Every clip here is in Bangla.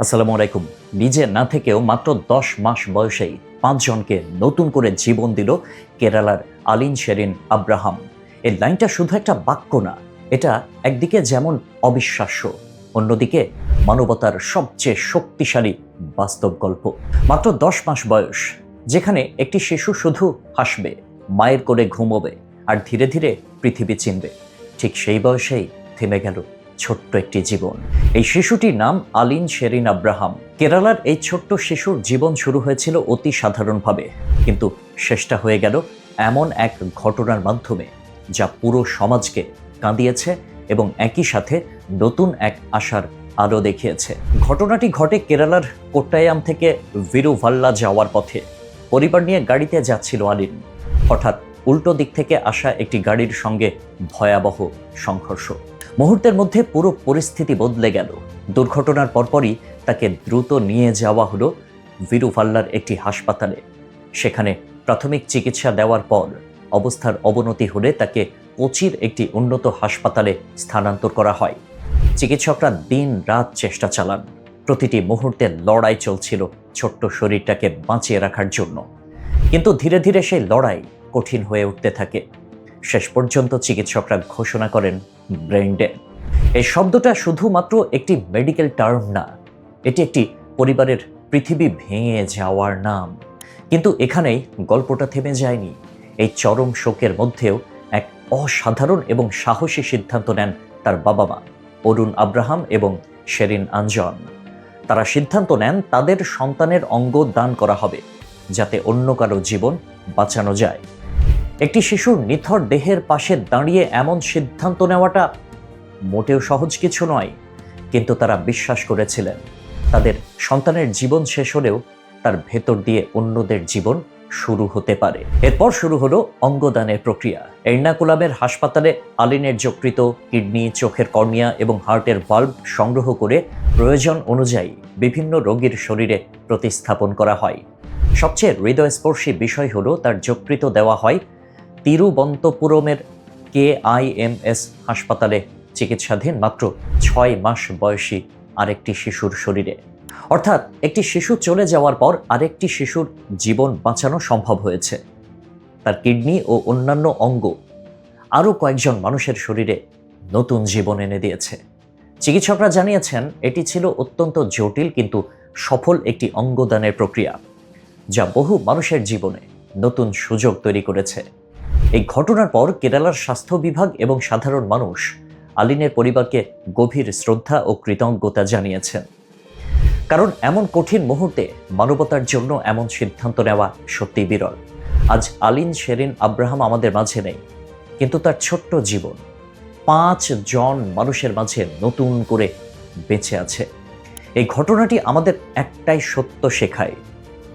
আসসালামু আলাইকুম। নিজে না থেকেও মাত্র 10 মাস বয়সেই 5 জনকে নতুন করে জীবন দিল কেরালার আলিন শেরিন আব্রাহাম। এই লাইনটা শুধু একটা বাক্য না, এটা একদিকে যেমন অবিশ্বাস্য, অন্যদিকে মানবতার সবচেয়ে শক্তিশালী বাস্তব গল্প। মাত্র 10 মাস বয়স, যেখানে একটি শিশু শুধু হাসবে, মায়ের কোলে ঘুমোবে আর ধীরে ধীরে পৃথিবী চিনবে, ঠিক সেই বয়সেই থেমে গেল ছোট্ট একটি জীবন। এই শিশুটির নাম আলিন শেরিন আব্রাহাম। কেরালার এই ছোট্ট শিশুর জীবন শুরু হয়েছিল অতি সাধারণভাবে, কিন্তু শেষটা হয়ে গেল এমন এক ঘটনার মাধ্যমে যা পুরো সমাজকে কাঁদিয়েছে এবং একই সাথে নতুন এক আশার আলো দেখিয়েছে। ঘটনাটি ঘটে কেরালার কোট্টায়াম থেকে ভিরুভাল্লা যাওয়ার পথে। পরিবার নিয়ে গাড়িতে যাচ্ছিল আলিন। হঠাৎ উল্টো দিক থেকে আসা একটি গাড়ির সঙ্গে ভয়াবহ সংঘর্ষ। মুহূর্তের মধ্যে পুরো পরিস্থিতি বদলে গেল। দুর্ঘটনার পরপরই তাকে দ্রুত নিয়ে যাওয়া হলো ভিরুভাল্লার একটি হাসপাতালে। সেখানে প্রাথমিক চিকিৎসা দেওয়ার পর অবস্থার অবনতি হলে তাকে কোচির একটি উন্নত হাসপাতালে স্থানান্তর করা হয়। চিকিৎসকরা দিন রাত চেষ্টা চালান। প্রতিটি মুহূর্তে লড়াই চলছিল ছোট্ট শরীরটাকে বাঁচিয়ে রাখার জন্য। কিন্তু ধীরে ধীরে সেই লড়াই কঠিন হয়ে উঠতে থাকে। শেষ পর্যন্ত চিকিৎসকরা ঘোষণা করেন ব্রেইন ডেড। এই শব্দটা শুধুমাত্র একটি মেডিকেল টার্ম না, এটি একটি পরিবারের পৃথিবী ভেঙে যাওয়ার নাম। কিন্তু এখানেই গল্পটা থেমে যায়নি। এই চরম শোকের মধ্যেও এক অসাধারণ এবং সাহসী সিদ্ধান্ত নেন তার বাবা মা অরুণ আব্রাহাম এবং শেরিন আঞ্জন। তারা সিদ্ধান্ত নেন তাদের সন্তানের অঙ্গ দান করা হবে, যাতে অন্য কারো জীবন বাঁচানো যায়। একটি শিশুর নিথর দেহের পাশে দাঁড়িয়ে এমন সিদ্ধান্ত নেওয়াটা মোটেও সহজ কিছু নয়, কিন্তু তারা বিশ্বাস করেছিলেন তাদের সন্তানের জীবন শেষ হলেও তার ভেতর দিয়ে অন্যদের জীবন শুরু হতে পারে। এরপর শুরু হলো অঙ্গদানের প্রক্রিয়া। এর্নাকুলামের হাসপাতালে আলিনের যকৃত, কিডনি, চোখের কর্নিয়া এবং হার্টের ভাল্ব সংগ্রহ করে প্রয়োজন অনুযায়ী বিভিন্ন রোগীর শরীরে প্রতিস্থাপন করা হয়। সবচেয়ে হৃদয়স্পর্শী বিষয় হলো তার যকৃত দেওয়া হয় তিরুবন্তপুরমের KIMS হাসপাতালে চিকিৎসাধীন মাত্র 6 মাস বয়সী আরেকটি শিশুর শরীরে। অর্থাৎ একটি শিশু চলে যাওয়ার পর আরেকটি শিশুর জীবন বাঁচানো সম্ভব হয়েছে। তার কিডনি ও অন্যান্য অঙ্গ আরও কয়েকজন মানুষের শরীরে নতুন জীবন এনে দিয়েছে। চিকিৎসকরা জানিয়েছেন এটি ছিল অত্যন্ত জটিল কিন্তু সফল একটি অঙ্গদানের প্রক্রিয়া, যা বহু মানুষের জীবনে নতুন সুযোগ তৈরি করেছে। এই ঘটনার পর কেরালার স্বাস্থ্য বিভাগ এবং সাধারণ মানুষ আলিনের পরিবারকে গভীর শ্রদ্ধা ও কৃতজ্ঞতা জানিয়েছেন। কারণ এমন কঠিন মুহূর্তে মানবতার জন্য এমন সিদ্ধান্ত নেওয়া সত্যি বিরল। আজ আলিন শেরিন আব্রাহাম আমাদের মাঝে নেই, কিন্তু তার ছোট্ট জীবন 5 জন মানুষের মাঝে নতুন করে বেঁচে আছে। এই ঘটনাটি আমাদের একটাই সত্য শেখায়,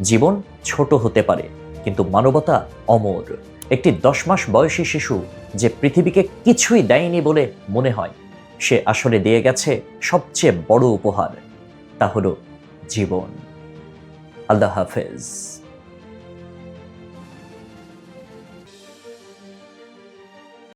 জীবন ছোট হতে পারে কিন্তু মানবতা অমর। একটি 10 মাস বয়সী শিশু যে পৃথিবীকে কিছুই দেয়নি বলে মনে হয়, সে আসলে দিয়ে গেছে সবচেয়ে বড় উপহার, তা হলো জীবন। আল্লাহ হাফেজ।